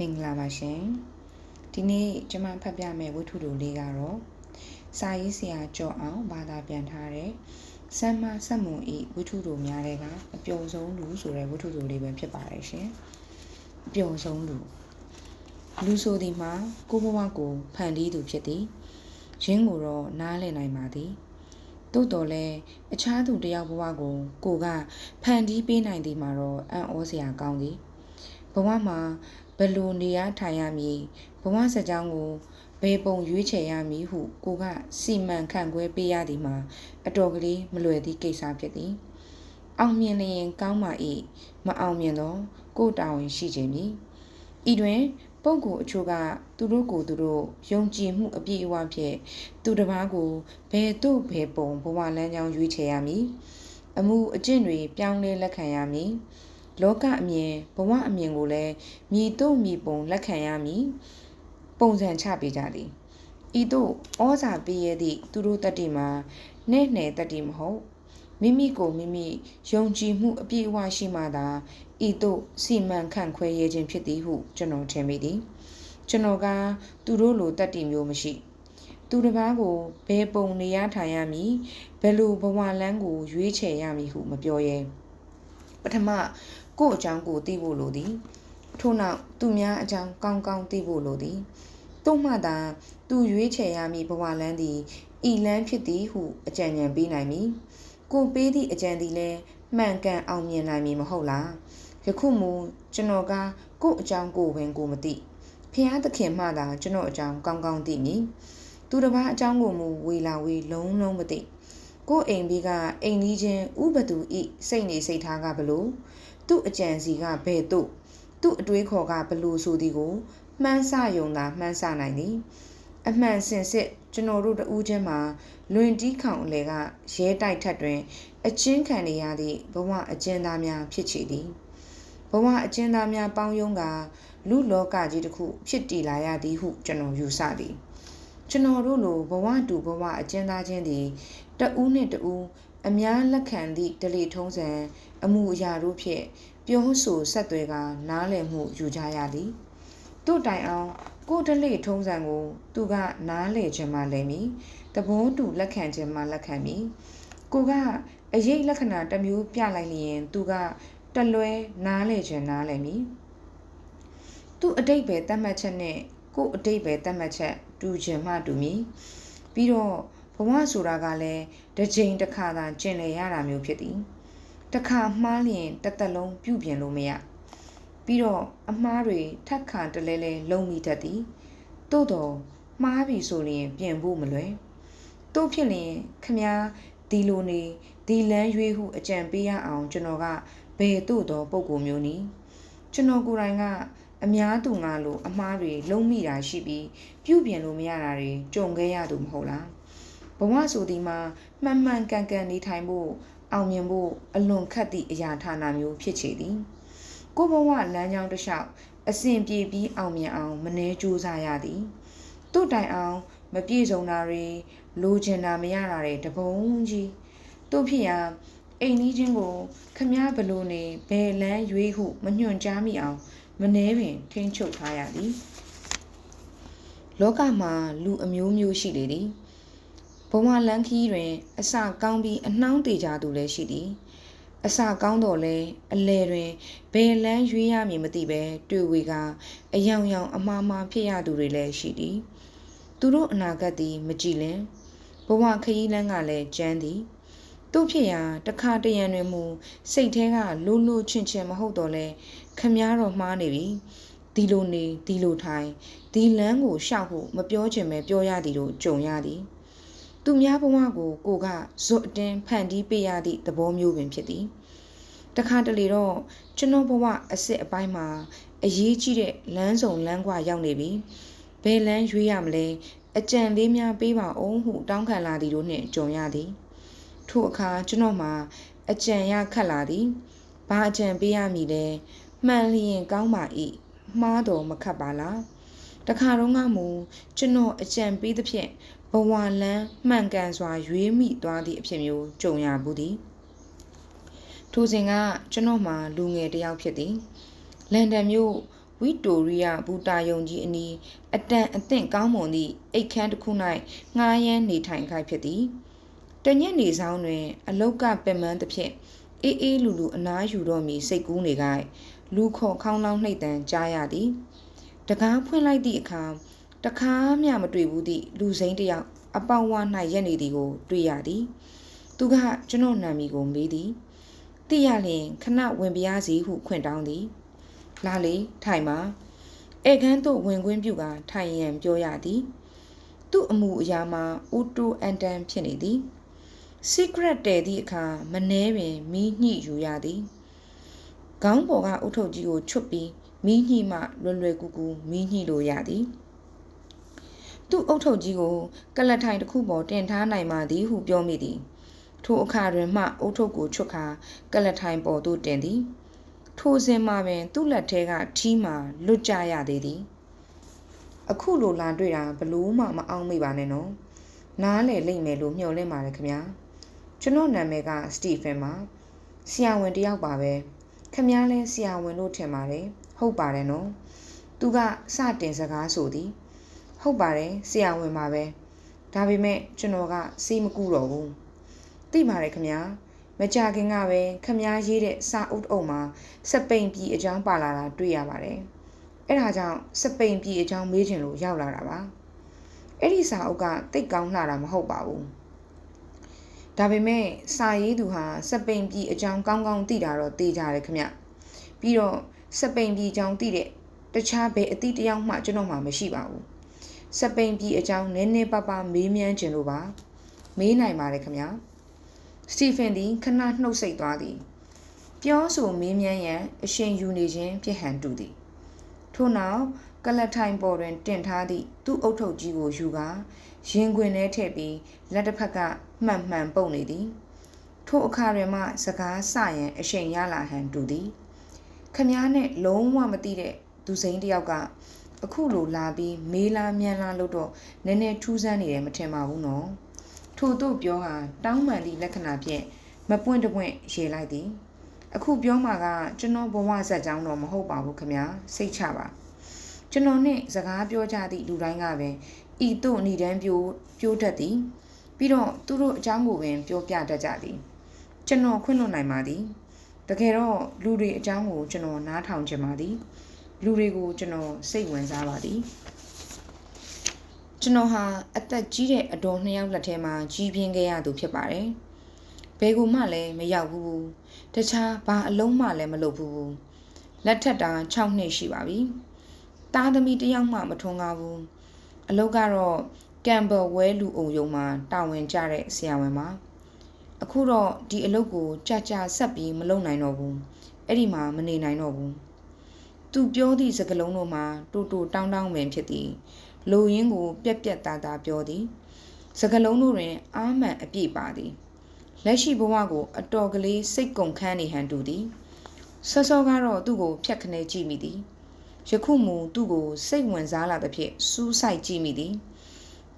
င်္ဂလာပါရှင်ဒီနေ့ကျွန်မဖတ်ပြမယ့်ဝတ္ထုတိုလေးကတော့စာရေးဆရာကျော်အောင်ဘာသာပြန်ထားတဲ့စမ်းမဆက်မွန်ဤဝတ္ထုတိုများတဲ့ကအပျော်ဆုံးလူဆိုတဲ့ဝတ္ထုတိုလေးပဲဖြစ်ပါတယ်ရှင်အပျော်ဆုံးလူဆိုသည်မှာကိုဘဝကိုဖန်တီးသူဖြစ်သည်ရင်းကိုတော့နားလည်နိုင်ပါသည်သို့တော်လည်းအခြားသူတယောက်ဘဝကိုကဖန်တီးပေးနိုင်သည်မှာတော့အံ့ဩစရာကောင်းသည်ဘဝမှာဘယ်လိုနေရထိုင်ရမည်ဘဝစကြောင်းကိုဘယ်ပုံရွေးချယ်ရမည်ဟုကိုကစီမံခန့်ခွဲပေးရသည်မှာအတော်ကလေးမလွယ်သည့်ကိစ္စဖြစ်သည်အောင်မြင်လျင်ကောင်းပါ၏မအောင်မြင်တော့ကိုတာဝန်ရှိခြင်းမည်ဤတွင်ပုဂ္ဂိုလ်အချို့ကသူတို့ကိုယ်သူတို့ယုံကြည်မှုအပြည့်အဝဖြင့်သူတစ်ပါးကိုဘယ်သို့ဘယ်ပုံဘဝလမ်းကြောင်းရွေးချယ်ရမည်အမှုအကျင့်တွေပြောင်းလဲလက်ခံရမည်လောကအမြင်ဘဝအမြင်ကိုလည်းမြည်တို့မြည်ပုံလက်ခံရမည်ပုံစံချပေးကြသည်ဤသို့ဩဇာပေးရသည့်သူတို့တတ္တိမှာနဲ့နယ်တတ္တိမဟုတ်မိမိကိုမိမိယုံကြည်မှုအပြည့်အဝရှိမှသာဤသို့စီမံခန့်ခွဲရခြင်းဖြစ်သည်ဟုကျွန်တော်ထင်မိသည်ကျွန်တော်ကသူတို့လိုတတ္တိမျိုးမရှိသူတစ်ပါးကိုဘယ်ပုံနေရထိုင်ရမည်ဘယ်လိုဘဝလမ်းကိုရွေးချယ်ရမည်ဟုမပြောရဲပထမကို့အကြောင်းကိုသိဖို့လိုသည်ထို့နောက်သူများအကြောင်းကောင်းကောင်းသိဖို့လိုသည်သို့မှသာသူရွေးချယ်ရမည်ဘဝလမ်းသည်ဤလမ်းဖြစ်သည်ဟုအကြံဉာဏ်ပေးနိုင်မည်ကိုပေးသည့်အကြံသည်လည်းမှန်ကန်အောင်မြင်နိုင်မည်မဟုတ်လားယခုမူကျွန်တော်ကကို့အကြောင်းကိုပင်ကိုမသိဖျားသခင်မှသာကျွန်တော်အကြောင်းကောင်းကောင်းသိမည်သူတစ်ပါးအကြောင်းကိုမူဝေလာဝေလုံးလုံးမသိကို့အိမ်ဘေးကအိမ်ကြီးချင်းဥပသူဤစိတ်နေစိတ်ထားကဘလို့သူ့အကြံစီကဘယ်သို့သူ့အတွေးခေါ်ကဘလို့ဆိုသည်ကိုမှန်းဆယုံသာမှန်းဆနိုင်သည်အမှန်စင်စစ်ကျွန်တော်တို့တဦးချင်းမှာလွင်တီးခေါင်အလေကရဲတိုက်ထက်တွင်အချင်းခံနေရသည့်ဘဝအကျဉ်းသားများဖြစ်ချေသည်ဘဝအကျဉ်းသားများပေါင်းယုံကလူလောကကြီးတစ်ခုဖြစ်တည်လာရသည်ဟုကျွန်တော်ယူဆသည်ကျွန်တော်တို့လိုဘဝတူဘဝအကျဉ်းသားချင်းသည်တဦးနှင့်တဦးအများလက်ခံသည့်ဒလိထုံးစံအမှုအရာတို့ဖြင့်ပြောဆိုဆက်သွယ်ကနားလည်မှုယူကြရသည်တို့တိုင်အောင်ကိုဒလိထုံးစံကိုသူကနားလည်ခြင်းမှလည်းမည်တဘောတူလက်ခံခြင်းမှလက်ခံမည်ကိုကအရေးလက္ခဏာတစ်မျိုးပြလိုက်လျင်သူကတလွဲနားလည်ခြင်းနားလည်မည်သူအတိတ်ပဲတတ်မှတ်ချက်နဲ့ကိုအတိတ်ပဲတတ်မှတ်ချက်တူခြင်းမှတူမည်ပြီးတော့ဘဝဆိုတာကလည်းတစ်ချိန်တစ်ခါသာကျင်လည်ရတာမျိုးဖြစ်သည်တစ်ခါမှားလျင်တစ်သက်လုံးပြုပြင်လို့မရပြီးတော့အမှားတွေထပ်ခါတလဲလဲလုံးမိတတ်သည်သို့တော့မှားပြီဆိုရင်ပြင်ဖို့မလွယ်တို့ဖြစ်လျင်ခမားဒီလိုနေဒီလမ်းရွေးဟုအကြံပေးရအောင်ကျွန်တော်ကဘယ်သို့သောပုံကိုမျိုးနီကျွန်တော်ကိုယ်တိုင်ကအများသူငါလိုအမှားတွေလုံးမိတာရှိပြီးပြုပြင်လို့မရတာတွေကြုံခဲ့ရသူမဟုတ်လားဘဝဆိုဒီမှာမှန်မှန်ကန်ကန်နေထိုင်ဖို့အောင်မြင်ဖို့အလွန်ခက်သည့်အရာဌာနမျိုးဖြစ်ချေသည်ကိုဘဝလမ်းကြောင်းတစ်လျှောက်အစဉ်ပြေပြီးအောင်မြင်အောင်မနှဲကြိုးစားရသည်တို့တိုင်အောင်မပြေဆုံးတာတွေလိုချင်တာမရတာတွေတပုံကြီးတို့ဖြစ်ရာအိမ်ကြီးချင်းကိုခမားဘလို့နေဘယ်လမ်းရွေးဟုမညွှန်ကြားမိအောင်မနှဲပင်ထိန်းချုပ်ထားရသည်လောကမှာလူအမျိုးမျိုးရှိလေသည်ဘဝလမ်းခီးတွင်အစကောင်းပြီးအနှောင်းတေကြသူလည်းရှိသည်အစကောင်းတော့လဲအလဲတွင်ဘယ်လမ်းရွေးရမည်မသိပဲတွေ့ဝေကအယောင်ယောင်အမှားမှားဖြစ်ရသူတွေလည်းရှိသည်သူတို့အနာဂတ်သည်မကြည်လင်ဘဝခရီးလမ်းကလည်းကျန်းသည်တို့ဖြစ်ရာတခါတရံတွင်မူစိတ်ထဲကလိုလိုချင်ချင်မဟုတ်တော့လဲခမားတော့မှားနေပြီဒီလိုနေဒီလိုထိုင်ဒီလမ်းကိုရှောက်ဖို့မပြောချင်ပဲပြောရသည်တို့ကြုံရသည်သူများဘဝကိုကဇွတ်အတင်းဖန်တီးပေးရသည့်သဘောမျိုးပင်ဖြစ်သည်တခါတလေတော့ကျွန်တော်ဘဝအစစ်အပိုင်းမှာအရေးကြီးတဲ့လမ်းဆောင်လမ်းကွာရောက်နေပြီဘယ်လမ်းရွေးရမလဲအကြံလေးများပေးပါအောင်ဟုတောင်းခံလာသည်တို့နှင့်ကြုံရသည်ထို့အခါကျွန်တော်မှာအကြံရခတ်လာသည်ဘာအကြံပေးရမည်လဲမှန်လျင်ကောင်းပါ၏မှားတော်မခတ်ပါလားတခါတော့ကမူကျွန်တော်အကြံပေးသဖြင့်ဘဝလမ်းမှန်ကန်စွာရွေးမိသွားသည့်အဖြစ်မျိုးကြုံရဘူးသည်ထိုစဉ်ကကျွန်တော်မှာလူငယ်တစ်ယောက်ဖြစ်သည်လန်ဒန်မြို့ဝ ဝီတိုရီယာဘူတာယုံကြီးအနီးအတန်အသင့်ကောင်းမွန်သည့်အိတ်ခမ်းတစ်ခု၌ငှားရမ်းနေထိုင်ခိုက်ဖြစ်သည်တညက်နေဆောင်တွင်အလောက်ကပင်မန်းသဖြင့်အေးလူလူအနားယူတော့မီစိတ်ကူးနေခိုက်လူခေါ်ခေါင်းလောင်းနှိပ်တန်ကြားရသည်တကားဖွင့်လိုက်သည့်အခါတခါမျှမတွေ့ဘူးသည့်လူစိမ်းတစ်ယောက်အပေါဝ၌ရက်နေသည်ကိုတွေ့ရသည်သူကကျွန်တော်နာမည်ကိုမေးသည်သိရလျင်ခဏဝင်ပြားစီဟုခွင့်တောင်းသည်လာလေထိုင်ပါဧကန်းသို့ဝင်ခွင့်ပြုကထိုင်ရန်ပြောရသည်သူ့အမူအရာမှာအိုတိုအန်တန်ဖြစ်နေသည် secret တဲသည့်အခါမနှဲပင်မီးညှိယူရသည်ခေါင်းပေါ်ကအုတ်ထုတ်ကြီးကိုချွတ်ပြီးမီးညှိမှလွယ်ကူကူမီးညှိလို့ရသည်သူ့အုတ်ထုတ်ကြီးကိုကလထိုင်တစ်ခုပေါ်တင်ထားနိုင်မှသည်ဟုပြောမိသည်ထိုအခါတွင်မှအုတ်ထုတ်ကိုချွတ်ခါကလထိုင်ပေါ်သို့တင်သည်ထိုစဉ်မှာပင်သူ့လက်ထဲကထီးမှလွတ်ကြရသေးသည်အခုလိုလာတွေ့တာဘလို့မှမအောင်မိပါနဲ့နော်နားလေလိမ့်မယ်လို့မျှော်လင့်ပါတယ်ခင်ဗျာကျွန်တော်နာမည်ကစတီဖင်ပါဆရာဝန်တယောက်ပါပဲခင်ဗျားလဲဆရာဝန်လို့ထင်ပါတယ်ဟုတ်ပါတယ်နော်သူကစတင်စကားဆိုသည်ဟုတ်ပါတယ်ဆရာဝန်ပါပဲဒါပေမဲ့ကျွန်တော်ကစေးမကူတော့ဘူးသိပါတယ်ခင်ဗျာမကြခင်ကပဲခမည်းရေးတဲ့စာအုပ်အုပ်မှာစပိန်ပြည်အကြောင်းပါလာတာတွေ့ရပါတယ်အဲ့ဒါကြောင့်စပိန်ပြည်အကြောင်းမေးချင်လို့ရောက်လာတာပါအဲ့ဒီစာအုပ်ကတိတ်ကောင်းလှတာမဟုတ်ပါဘူးဒါပေမဲ့စာရေးသူဟာစပိန်ပြည်အကြောင်းကောင်းကောင်းသိတာတော့သိကြတယ်ခင်ဗျပြီးတော့စပိန်ပြည်အကြောင်းသိတဲ့တခြားဘယ်အသည့်တယောက်မှကျွန်တော်မှမရှိပါဘူးစပိန်ပြည်အကြောင်းနည်းနည်းပါးပါးမေးမြန်းခြင်းလို့ပါမေးနိုင်ပါတယ်ခင်ဗျစတီဖင်သည်ခဏနှုတ်ဆက်သွားသည်ပြောဆိုမေးမြန်းရန်အရှင်ယူနေခြင်းဖြစ်ဟန်တူသည်ထို့နောက်ကလထိုင်ပေါ်တွင်တင်ထားသည့်သူ့အုတ်ထုတ်ကြီးကိုယူကာရင်ခွင်ထဲထည့်ပြီးလက်တစ်ဖက်ကမှန်ပုတ်နေသည်ထို့အခါတွင်မှစကားဆရန်အရှင်ရလာဟန်တူသည်ခမားနဲ့လုံးဝမသိတဲ့သူစိမ်းတစ်ယောက်ကအခုလိုလာပြီးမေးလာမြန်လာလို့တော့နည်းနည်းထူးဆန်းနေတယ်မထင်ပါဘူးနော်ထို့တို့ပြောဟာတောင်းပန်သည့်လက္ခဏာဖြင့်မပွင့်တပွင့်ရေလိုက်သည်အခုပြောမှာကကျွန်တော်ဘဝဇက်ကြောင်းတော့မဟုတ်ပါဘူးခင်ဗျာစိတ်ချပါကျွန်တော်နဲ့စကားပြောကြသည့်လူတိုင်းကပင်ဤသို့ဏ္ဍန်ပြိုးတတ်သည်ပြီးတော့သူတို့အကြောင်းကိုပင်ပြောပြတတ်ကြသည်ကျွန်တော်ခွင့်လွှတ်နိုင်ပါသည်တကယ်တော့လူတွေအကြောင်းကိုကျွန်တော်နားထောင်ချင်ပါသည်လူတွေကိုကျွန်တော်စိတ်ဝင်စားပါသည်ကျွန်တော်ဟာအသက်ကြီးတဲ့အတော်နှစ်ယောက်လက်ထဲမှာကြီးပြင်းခဲ့ရသူဖြစ်ပါတယ်ဘယ်ကိုမှလည်းမရောက်ဘူးတခြားဘာအလုံးမှလည်းမလုပ်ဘူးလက်ထက်တာ6နှစ်ရှိပါပြီသားသမီးတယောက်မှမထွန်းကားဘူးအလုပ်ကတော့ကမ်ဘာဝဲလူအုံယုံမှာတာဝန်ကျတဲ့ဆရာဝန်ပါအခုတော့ဒီအလုပ်ကိုကြာဆက်ပြီးမလုပ်နိုင်တော့ဘူးအဲ့ဒီမှာမနေနိုင်တော့ဘူးသူပြောသည့်စကားလုံးတို့မှာတိုတောင်းပင်ဖြစ်သည်လိုရင်းကိုပြက်သားပြောသည်စကားလုံးတို့တွင်အာမှန်အပြည့်ပါသည်လက်ရှိဘဝကိုအတော်ကလေးစိတ်ကုန်ခန်းနေဟန်တူသည်စောကတော့သူ့ကိုဖြတ်ခနဲကြည့်မိသည်ယခုမူသူ့ကိုစိတ်ဝင်စားလာသဖြင့်စူးစိုက်ကြည့်မိသည်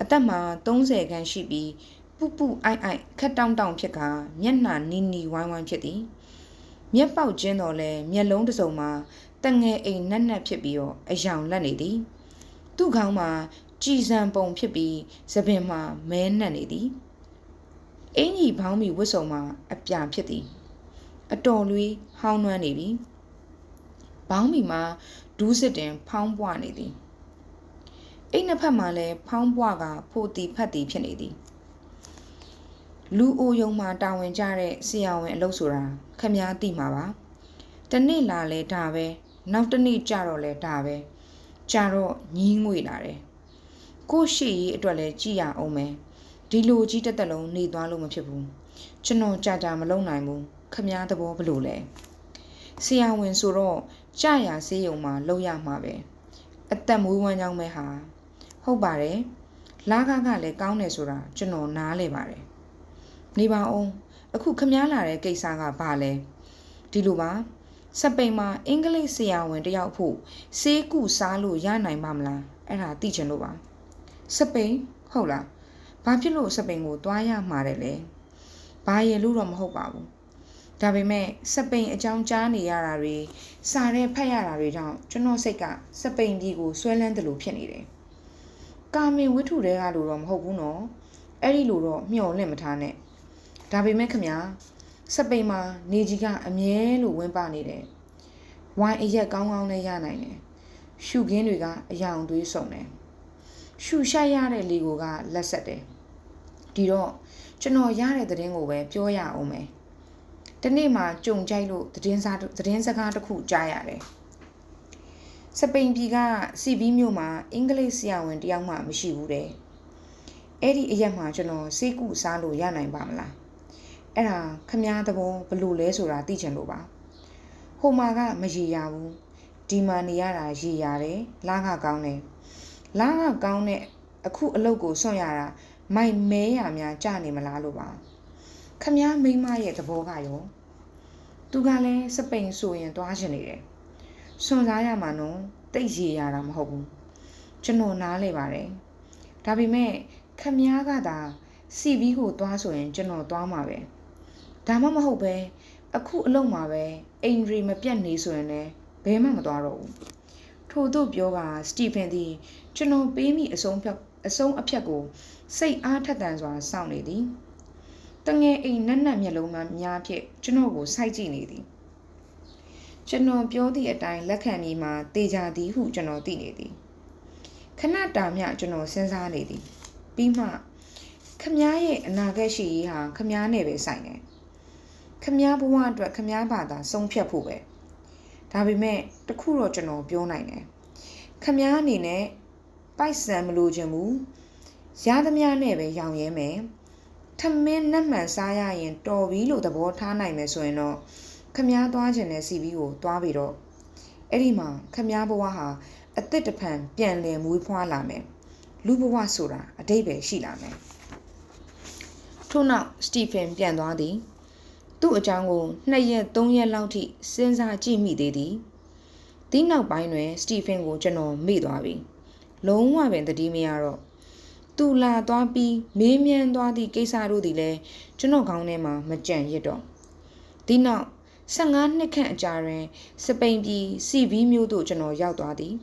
အသက်မှာ30ခန်းရှိပြီးပူအိုက်ခက်တောင့်ဖြစ်ကာမျက်နှာနီဝိုင်းဖြစ်သည်မျက်ပေါက်ကျင်းတော်လဲမျက်လုံးတစ်စုံမှာတငယ်အိမ်နက်ဖြစ်ပြီးတော့အယောင်လက်နေသည်သူ့ခေါင်းမှာကြည်စံပုံဖြစ်ပြီးသပင်မှာမဲနှက်နေသည်အင်ကြီးဘောင်းမီဝတ်စုံမှာအပြာဖြစ်သည်အတော်လေးဟောင်းနှွမ်းနေပြီဘောင်းမီမှာဒူးစစ်တင်ဖောင်းပွားနေသည်အိမ်နှစ်ဖက်မှာလည်းဖောင်းပွားကဖို့တီဖတ်တီဖြစ်နေသည်လူအိုယုံမှာတာဝန်ကျတဲ့ဆရာဝန်အလုပ်ဆိုတာခမည်းသိမှာပါတနေ့လာလဲဒါပဲနောက်တစ်နေ့ကြာတော့လဲဒါပဲကြာတော့ညီးငွေလာတယ်ကို့ရှိရေးအတွက်လဲကြည်ရအောင်မယ်ဒီလိုကြီးတက်တက်လုံးနေသွားလို့မဖြစ်ဘူးကျွန်တော်ကြာမလုံနိုင်ဘူးခမည်းသဘောဘလို့လဲဆရာဝန်ဆိုတော့ကြာရဆေးရုံမှာလုံရမှာပဲအသက်မွေးဝမ်းကြောင်းပဲဟာဟုတ်ပါတယ်လာကလည်းကောင်းတယ်ဆိုတာကျွန်တော်နားလဲပါတယ်နေပါအောင်အခုခမားလာတဲ့ကိစ္စကဘာလဲဒီလိုပါစပိန်မှာအင်္ဂလိပ်ဆရာဝန်တယောက်ဖို့ဆေးကုစားလို့ရနိုင်ပါမလားအဲ့ဒါသိချင်လို့ပါစပိန်ဟုတ်လားဘာဖြစ်လို့စပိန်ကိုတွားရမှာလဲဘာရလို့တော့မဟုတ်ပါဘူး ဒါပေမဲ့စပိန်အကြောင်းကြားနေရတာတွေစာရဲဖတ်ရတာတွေကြောင့်ကျွန်တော်စိတ်ကစပိန်ပြည်ကိုဆွဲလန်းတယ်လို့ဖြစ်နေတယ်ကာမင်ဝိထုတွေကလို့တော့မဟုတ်ဘူးနော်အဲ့ဒီလိုတော့မျှော်လင့်မထားနဲ့ဒါပေမဲ့ခမစပိန်မှာနေကြီးကအမြဲလို့ဝင်ပါနေတယ်ဝိုင်းအရက်ကောင်းကောင်းနဲ့ရနိုင်တယ်ရှုခင်းတွေကအယောင်သွေးဆုံတယ်ရှုရှိုက်ရတဲ့လေကိုကလက်ဆက်တယ်ဒီတော့ကျွန်တော်ရတဲ့သတင်းကိုပဲပြောရအောင်မယ်ဒီနေ့မှကြုံကြိုက်လို့သတင်းစကားတစ်ခုကြားရတယ်စပိန်ပြည်ကစီဗီမြို့မှာအင်္ဂလိပ်ဆရာဝန်တယောက်မှမရှိဘူးတဲ့အဲ့ဒီအရက်မှာကျွန်တော်စေကူစားလို့ရနိုင်ပါမလားအဲ့ဒါခမားသဘောဘလို့လဲဆိုတာသိချင်လို့ပါဟိုမှာကမရေရဘူးဒီမှာနေရတာရေရတယ်လားကကောင်းတယ်လားကကောင်းတဲ့အခုအလုပ်ကိုစွန့်ရတာမိုက်မဲရများကြနေမလားလို့ပါခမားမိမရဲ့သဘောကရောသူကလည်းစပိန်ဆိုရင်သွားရှင်နေတယ်စွန့်စားရမှာနော်တိတ်ရေရတာမဟုတ်ဘူးကျွန်တော်နားလေပါတယ်ဒါပေမဲ့ခမားကသာစီဗီကိုသွားဆိုရင်ကျွန်တော်သွားမှာပဲဒါမှမဟုတ်ပဲအခုအလုပ်မှာပဲအိမ်ရီမပြတ်နေဆိုရင်လည်းဘယ်မှမသွားတော့ဘူးထို့သို့ပြောကစတီဖန်သည်ကျွန်တော်ပေးမိအဆုံးအဖြတ်ကိုစိတ်အားထက်သန်စွာစောင့်နေသည်တငယ်အိမ်နက်နက်မျက်လုံးများဖြင့်ကျွန်တော်ကိုစိုက်ကြည့်နေသည်ကျွန်တော်ပြောသည့်အတိုင်းလက်ခံနေမှာတေချာသည်ဟုကျွန်တော်သိနေသည်ခဏတာမျှကျွန်တော်စဉ်းစားနေသည်ပြီးမှခမားရဲ့အနာဂတ်ရှိရေးဟာခမားနဲ့ပဲဆိုင်တယ်ခမားဘဝအတွက်ခမားဘာသာဆုံးဖြတ်ဖို့ပဲဒါပေမဲ့တခုတော့ကျွန်တော်ပြောနိုင်တယ်ခမားအနေနဲ့ပိုက်ဆံမလိုချင်ဘူးရသမျှနဲ့ပဲရောင်ရဲမယ်ထမင်းနှက်မှန်စားရရင်တော်ပြီလို့သဘောထားနိုင်မယ်ဆိုရင်တော့ခမားသွားခြင်းနဲ့စီဗီကိုသွားပြီးတော့အဲ့ဒီမှာခမားဘဝဟာအသစ်တစ်ဖန်ပြန်လည်မွေးဖွားလာမယ်လူဘဝဆိုတာအတိတ်ပဲရှိလာမယ်ထို့နောက်စတီဖန်ပြန်သွားသည်သူ့အကြောင်းကို2 ရက် 3 ရက်လောက်ထိစဉ်းစားကြည့်မိသေးသည်ဒီနောက်ပိုင်းတွင်စတီဖန်ကိုကျွန်တော်မေ့သွားပြီလုံးဝပင်သတိမရတော့သူလာသွားပြီးမေးမြန်းသွားသည့်ကိစ္စတို့သည်လည်းကျွန်တော်ခေါင်းထဲမှာမကြံရစ်တော့ဒီနောက်15 နှစ်ခန့်အကြာတွင်စပိန်ပြည်စီဗီမြို့သို့ကျွန်တော်ရောက်သွားသည်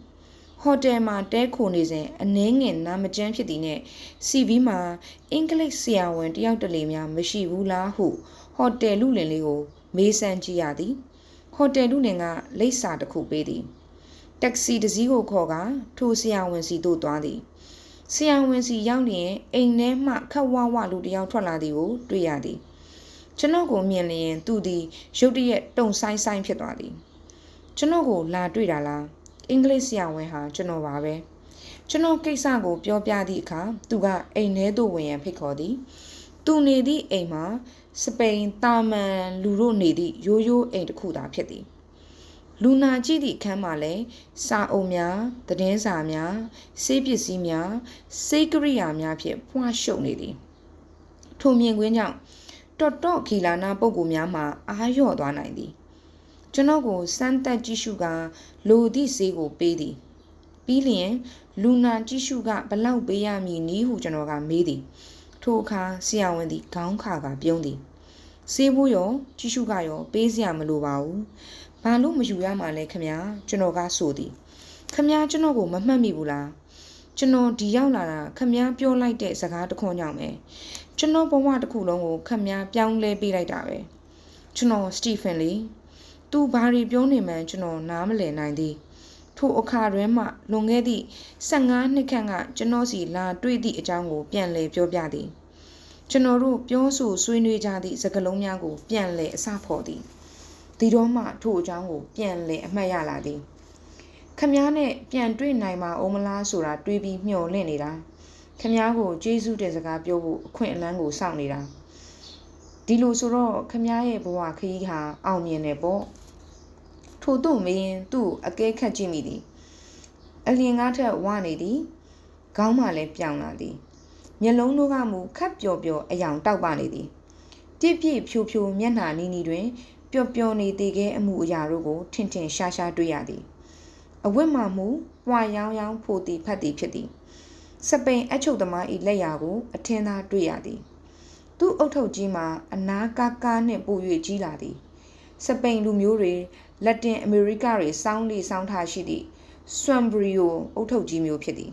ဟိုတယ်မှာတဲခိုနေစဉ်အနှင်းငင်နာမကျန်းဖြစ်သည်နဲ့စီဗီမှာအင်္ဂလိပ်ဆရာဝန်တယောက်တလေများမရှိဘူးလားဟုဟိုတယ်လူလင်လေးကိုမေးစမ်းကြည့်ရသည်ဟိုတယ်လူလင်ကလိပ်စာတစ်ခုပေးသည်တက္ကစီတစ်စီးကိုခေါ်ကထိုဆရာဝန်စီသို့သွားသည်ဆရာဝန်စီရောက်လျင်အိမ်ထဲမှခက်ဝဝလူတယောက်ထွက်လာသည်ကိုတွေ့ရသည်ကျွန်တော်ကိုမြင်လျင်သူသည်ရုတ်တရက်တုန်ဆိုင်ဆိုင်ဖြစ်သွားသည်ကျွန်တော်ကိုလာတွေ့တာလားအင်္ဂလိပ်ဆရာဝန်ဟာကျွန်တော်ပါပဲကျွန်တော်ကိစ္စကိုပြောပြသည့်အခါသူကအိမ်ထဲသို့ဝင်ရန်ဖိတ်ခေါ်သည်သူနေသည့်အိမ်မှာစပိန်တာမန်လူတို့နေသည့်ရိုးရိုးအိမ်တစ်ခုသာဖြစ်သည်လူနာကြည့်သည့်အခန်းမှာလည်းစာအုပ်များသတင်းစာများဆေးပစ္စည်းများဆေးကရိယာများဖြင့်ဖွားရှုပ်နေသည်ထိုမြင်ကွင်းကြောင့်တော်ခီလာနာပုဂ္ဂိုလ်များမှာအားလျော့သွားနိုင်သည်ကျွန်တော်ကိုစမ်းသပ်ကြည့်ရှုကလိုသည့်ဆေးကိုပေးသည်ပြီးလျင်လူနာကြည့်ရှုကဘလောက်ပေးရမည်နည်းဟုကျွန်တော်ကမေးသည်ထိုအခါဆရာဝန်သည်ခေါင်းခါကပြုံးသည်ဆေးဖို့ရောကြည့်ရှုကရောပေးစရာမလိုပါဘူးဘာလို့မယူရမှာလဲခမကျွန်တော်ကဆိုသည်ခမကျွန်တော်ကိုမမှတ်မိဘူးလားကျွန်တော်ဒီရောက်လာတာခမပြောလိုက်တဲ့စကားတစ်ခွန်းကြောင့်ပဲကျွန်တော်ဘဝတစ်ခုလုံးကိုခမပြောင်းလဲပေးလိုက်တာပဲကျွန်တော်စတီဖန်လေးသူဘာတွေပြောနေမှန်းကျွန်တော်နားမလည်နိုင်သည်ထိုအခါတွင်မှလွန်ခဲ့သည့်15 နှစ်ခန့်ကကျွန်တော်စီလာတွေ့သည့်အကြောင်းကိုပြန်လည်ပြောပြသည်ကျွန်တော်တို့ပြောဆိုဆွေးနွေးကြသည့်စကားလုံးများကိုပြန်လည်အစဖော်သည်ဒီတော့မှထိုအကြောင်းကိုပြန်လည်အမှတ်ရလာသည်ခမည်းနဲ့ပြန်တွေ့နိုင်မှာအောင်မလားဆိုတာတွေးပြီးမျှော်လင့်နေတာခမည်းကိုကျေးဇူးတင်စကားပြောဖို့အခွင့်အလမ်းကိုစောင့်နေတာဒီလိုဆိုတော့ခမည်းရဲ့ဘဝခရီးဟာအောင်မြင်တယ်ပေါ့ထို့သို့မင်းသူ့အကဲခတ်ကြည့်မိသည်အလင်ကားထက်ဝနေသည်ခေါင်းမှလည်းပြောင်လာသည်မျက်လုံးတို့ကမူခပ်ပျော်ပျော်အယောင်တောက်ပနေသည်ပြည့်ပြည့်ဖြိုဖြိုမျက်နှာနီးနီးတွင်ပျော်ပျော်နေသေးခဲ့အမှုအရာတို့ကိုထင်ထင်ရှားရှားတွေ့ရသည်အဝတ်မှမူပွာရောင်ရောင်ဖိုတီဖတ်သည်ဖြစ်သည်စပိန်အချုပ်သမား၏လက်ရာကိုအထင်သာတွေ့ရသည် သူ့အုတ်ထုတ်ကြီးမှာအနာကားကားနှင့်ပို၍ကြီးလာသည်စပိန်လူမျိုးတွေလက်တင်အမေရိကတွေစောင်းလေးစောင်းထားရှိသည့်ဆွမ်ဘရီယိုအုတ်ထုတ်ကြီးမျိုးဖြစ်သည်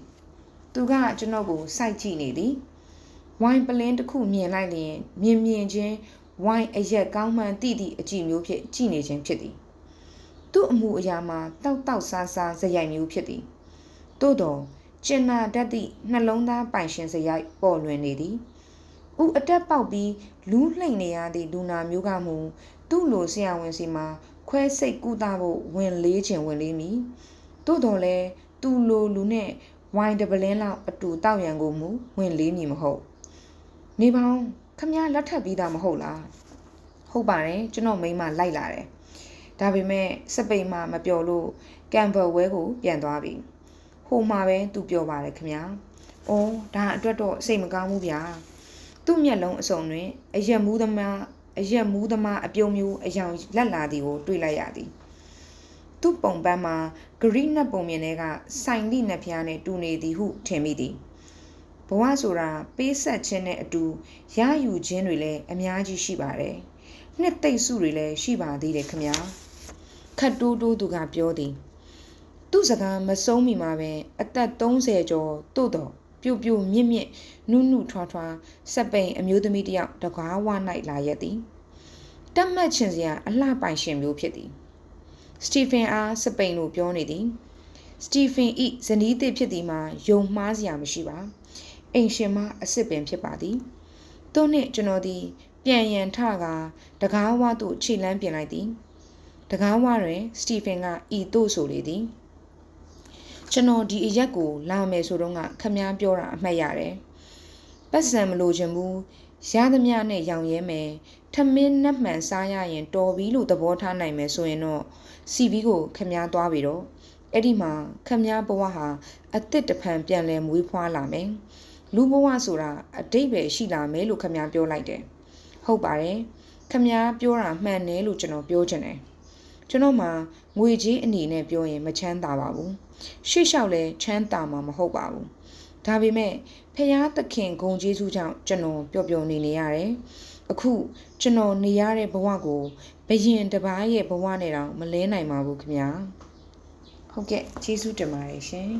သူကကျွန်တော်ကိုစိုက်ကြည့်နေသည်ဝိုင်ပလင်းတစ်ခုမြင်လိုက်လျင်မြင်ချင်းဝိုင်အရက်ကောင်းမှန်တိအကြည့်မျိုးဖြစ်ကြည့်နေခြင်းဖြစ်သည်သူ့အမှုအရာမှာတောက်စားစားဇယိုက်မျိုးဖြစ်သည်သို့တော်ကျင်နာတတ်သည့်နှလုံးသားပိုင်ရှင်ဇယိုက်ပေါ်လွင်နေသည်ဥအတက်ပေါက်ပြီးလူးလှိမ့်နေရသည့်လူနာမျိုးကမူသူ့လိုဆရာဝန်စီမှာခွဲစိတ်ကုသဖို့ဝင်လေးခြင်းဝင်လေးမီသို့တော်လဲသူ့လိုလူနဲ့ဝိုင်တပလင်းလောက်အတူတောက်ရန်ကိုမူဝင်လေးမည်မဟုတ်နေပေါင်းခမလက်ထပ်ပြီးသားမဟုတ်လားဟုတ်ပါတယ်ကျွန်တော်မိန်းမလိုက်လာတယ်ဒါပေမဲ့စပိန်မှာမပျော်လို့ကမ်ဘယ်ဝဲကိုပြန်သွားပြီဟိုမှာပဲသူပြောပါတယ်ခင်ဗျာ။အော်ဒါအတွက်တော့စိတ်မကောင်းဘူးဗျာ။သူ့မျက်လုံးအစုံတွင်အရက်မူးသမားအပြုံးမျိုးအယောင်လက်လာသည်ကိုတွေ့လိုက်ရသည်။သူ့ပုံပန်းမှာဂရိနတ်ပုံမြင်တွေကဆိုင်လိနက်ဖျားနဲ့တူနေသည်ဟုထင်မိသည်။ဘဝဆိုတာပေးဆက်ခြင်းနဲ့အတူရယူခြင်းတွေလည်းအများကြီးရှိပါတယ်။နှစ်သိမ့်စုတွေလည်းရှိပါသေးတယ်ခင်ဗျာ။ခတ်တိုးသူကပြောသည်သူ့စကားမဆုံးမီမှာပဲအသက်30ကျော်သို့တော့ပြိုမြင့်နုထွားစပိန်အမျိုးသမီးတယောက်တကားဝ၌လာရက်သည်တတ်မှတ်ခြင်းစရာအလှပိုင်ရှင်မျိုးဖြစ်သည်စတီဖင်အားစပိန်လိုပြောနေသည်စတီဖင်ဤဇနီးသစ်ဖြစ်သည်မှာယုံမှားစရာမရှိပါအိမ်ရှင်မအစ်စ်ပင်ဖြစ်ပါသည်သူနှင့်ကျွန်တော်သည်ပြန်ရန်ထကတကားဝသို့ခြေလမ်းပြင်လိုက်သည်တကားဝတွင်စတီဖင်ကဤသို့ဆိုလေသည်ကျွန်တော်ဒီအရက်ကိုလာမယ်ဆိုတော့ခမည်းပြောတာအမှတ်ရတယ်။ပတ်စံမလိုချင်ဘူး။ရသမျှနဲ့ရောင်ရဲမယ်။ထမင်းနှက်မှန်စားရရင်တော်ပြီလို့သဘောထားနိုင်မယ်ဆိုရင်တော့စီဗီကိုခမည်းသွားပြီတော့။အဲ့ဒီမှာခမည်းဘဝဟာအသစ်တဖန်ပြန်လဲမွေးဖွားလာမယ်။လူဘဝဆိုတာအတိတ်ပဲရှိလာမယ်လို့ခမည်းပြောလိုက်တယ်။ဟုတ်ပါတယ်။ခမည်းပြောတာမှန်တယ်လို့ကျွန်တော်ပြောချင်တယ်။ကျွန်တော်မှငွေကြေးအနေနဲ့ပြောရင်မချမ်းသာပါဘူးရှေ့လျှောက်လဲချမ်းသာမှာမဟုတ်ပါဘူးဒါပေမဲ့ဖယားသခင်ဂုဏ်ကျေးဇူးကြောင့်ကျွန်တော်ပျော်နေရတယ်အခုကျွန်တော်နေရတဲ့ဘဝကိုဘယင်တစ်ပါးရဲ့ဘဝနဲ့တောင်မလဲနိုင်ပါဘူးခင်ဗျာဟုတ်ကဲ့ကျေးဇူးတင်ပါတယ်ရှင်